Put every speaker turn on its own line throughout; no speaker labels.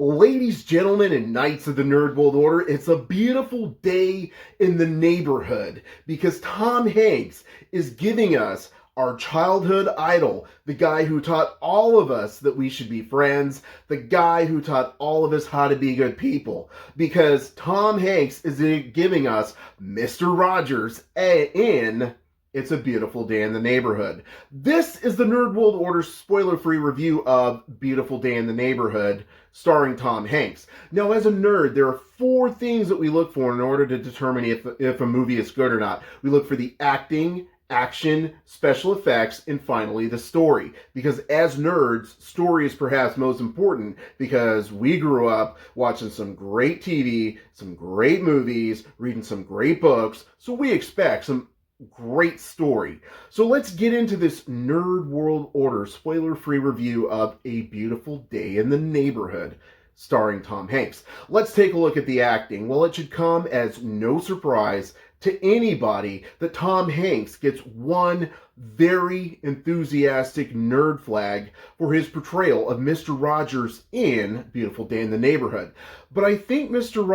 Ladies, gentlemen, and knights of the Nerd World Order, it's a beautiful day in the neighborhood because Tom Hanks is giving us our childhood idol, the guy who taught all of us that we should be friends, the guy who taught all of us how to be good people, because Tom Hanks is giving us Mr. Rogers in It's a Beautiful Day in the Neighborhood. This is the Nerd World Order spoiler-free review of Beautiful Day in the Neighborhood, starring Tom Hanks. Now, as a nerd, there are 4 things that we look for in order to determine if a movie is good or not. We look for the acting, action, special effects, and finally the story. Because as nerds, story is perhaps most important because we grew up watching some great TV, some great movies, reading some great books, so we expect some great story. So let's get into this Nerd World Order spoiler-free review of A Beautiful Day in the Neighborhood, starring Tom Hanks. Let's take a look at the acting. Well, it should come as no surprise to anybody that Tom Hanks gets one very enthusiastic nerd flag for his portrayal of Mr. Rogers in Beautiful Day in the Neighborhood. But I think Mr.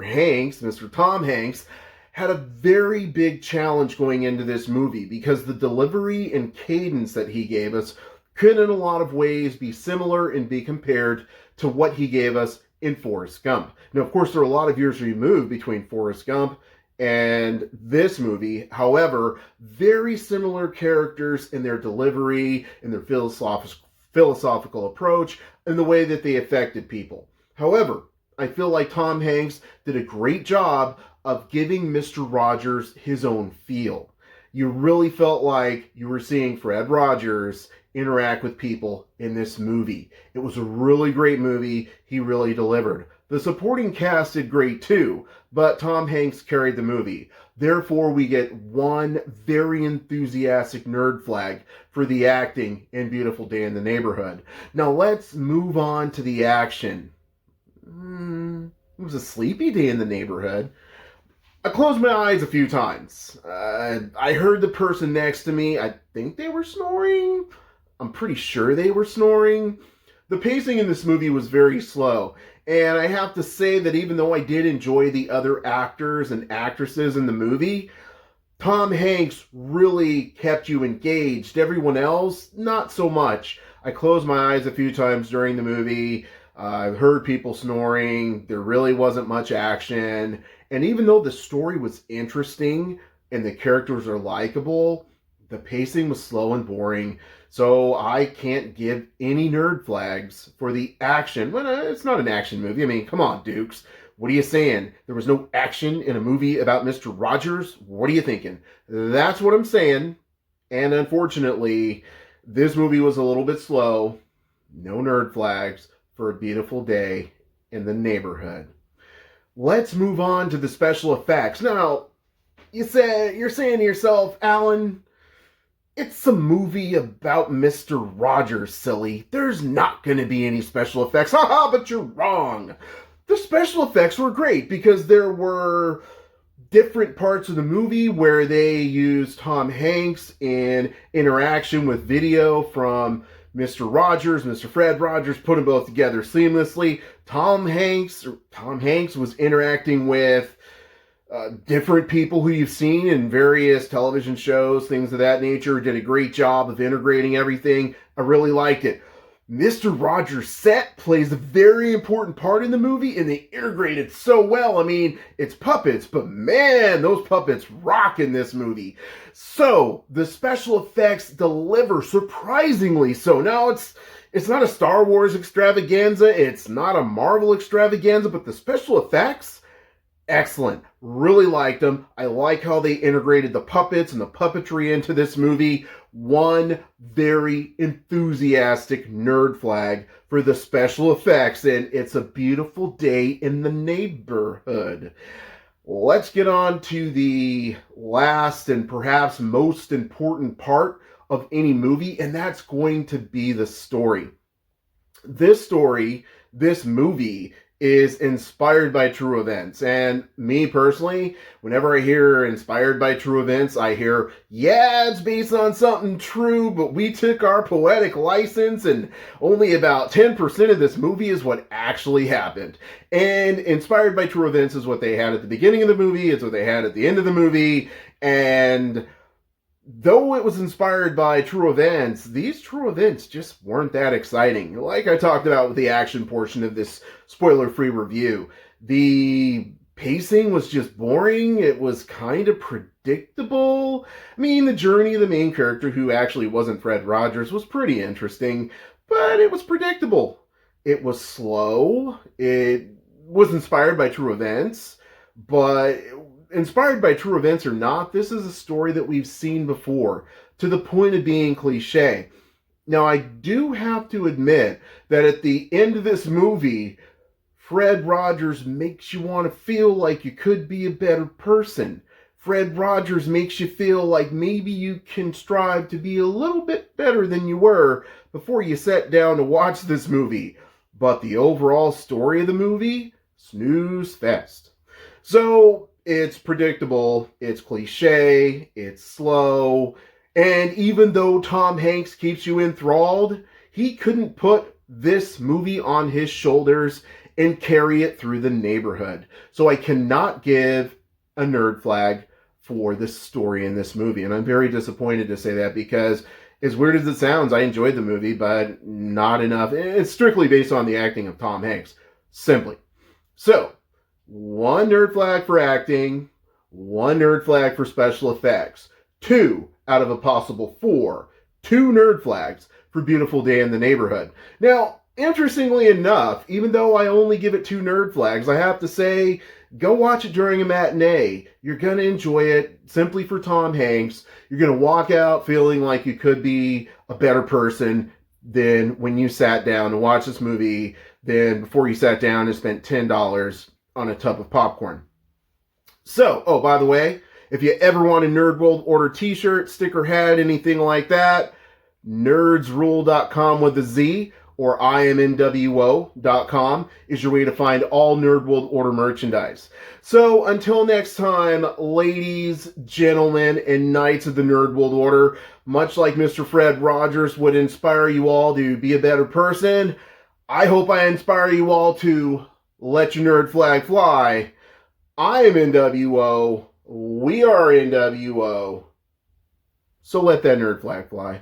Hanks, Mr. Tom Hanks, had a very big challenge going into this movie because the delivery and cadence that he gave us could in a lot of ways be similar and be compared to what he gave us in Forrest Gump. Now, of course, there are a lot of years removed between Forrest Gump and this movie. However, very similar characters in their delivery, in their philosophical approach, and the way that they affected people. However, I feel like Tom Hanks did a great job of giving Mr. Rogers his own feel. You really felt like you were seeing Fred Rogers interact with people in this movie. It was a really great movie. He really delivered. The supporting cast did great too, but Tom Hanks carried the movie. Therefore, we get one very enthusiastic nerd flag for the acting in Beautiful Day in the Neighborhood. Now let's move on to the action. It was a sleepy day in the neighborhood. I closed my eyes a few times. I heard the person next to me. I think they were snoring. I'm pretty sure they were snoring. The pacing in this movie was very slow. And I have to say that even though I did enjoy the other actors and actresses in the movie, Tom Hanks really kept you engaged. Everyone else, not so much. I closed my eyes a few times during the movie. I've heard people snoring. There really wasn't much action. And even though the story was interesting and the characters are likable, the pacing was slow and boring. So I can't give any nerd flags for the action. Well, it's not an action movie. I mean, come on, Dukes. What are you saying? There was no action in a movie about Mr. Rogers? What are you thinking? That's what I'm saying. And unfortunately, this movie was a little bit slow. No nerd flags for A Beautiful Day in the Neighborhood. Let's move on to the special effects. Now, you're saying to yourself, Alan, it's a movie about Mr. Rogers, silly. There's not going to be any special effects. Haha, but you're wrong. The special effects were great because there were different parts of the movie where they used Tom Hanks in interaction with video from Mr. Rogers, Mr. Fred Rogers, put them both together seamlessly. Tom Hanks was interacting with different people who you've seen in various television shows, things of that nature. Did a great job of integrating everything. I really liked it. Mr. Rogers' set plays a very important part in the movie, and they integrate it so well. I mean, it's puppets, but man, those puppets rock in this movie. So, the special effects deliver surprisingly so. Now, it's not a Star Wars extravaganza, it's not a Marvel extravaganza, but the special effects, excellent. Really liked them. I like how they integrated the puppets and the puppetry into this movie. One very enthusiastic nerd flag for the special effects, and It's a Beautiful Day in the Neighborhood. Let's get on to the last and perhaps most important part of any movie, and that's going to be the story. This movie, is inspired by true events. And me personally, whenever I hear inspired by true events, I hear, yeah, it's based on something true, but we took our poetic license and only about 10% of this movie is what actually happened. And inspired by true events is what they had at the beginning of the movie, it's what they had at the end of the movie, and though it was inspired by true events, these true events just weren't that exciting. Like I talked about with the action portion of this spoiler-free review, the pacing was just boring. It was kind of predictable. I mean, the journey of the main character, who actually wasn't Fred Rogers, was pretty interesting, but it was predictable. It was slow. It was inspired by true events, but inspired by true events or not, this is a story that we've seen before, to the point of being cliche. Now, I do have to admit that at the end of this movie, Fred Rogers makes you want to feel like you could be a better person. Fred Rogers makes you feel like maybe you can strive to be a little bit better than you were before you sat down to watch this movie. But the overall story of the movie, snooze fest. So, it's predictable, it's cliche, it's slow, and even though Tom Hanks keeps you enthralled, he couldn't put this movie on his shoulders and carry it through the neighborhood. So I cannot give a nerd flag for this story in this movie, and I'm very disappointed to say that, because as weird as it sounds, I enjoyed the movie, but not enough. It's strictly based on the acting of Tom Hanks, simply. So, one nerd flag for acting, one nerd flag for special effects. 2 out of a possible 4. 2 nerd flags for Beautiful Day in the Neighborhood. Now, interestingly enough, even though I only give it 2 nerd flags, I have to say, go watch it during a matinee. You're going to enjoy it simply for Tom Hanks. You're going to walk out feeling like you could be a better person than when you sat down to watch this movie, than before you sat down and spent $10 on a tub of popcorn. So, oh, by the way, if you ever want a Nerd World Order t-shirt, sticker, hat, anything like that, nerdsrule.com with a Z or imnwo.com is your way to find all Nerd World Order merchandise. So, until next time, ladies, gentlemen, and knights of the Nerd World Order, much like Mr. Fred Rogers would inspire you all to be a better person, I hope I inspire you all to let your nerd flag fly. I am NWO. We are NWO. So let that nerd flag fly.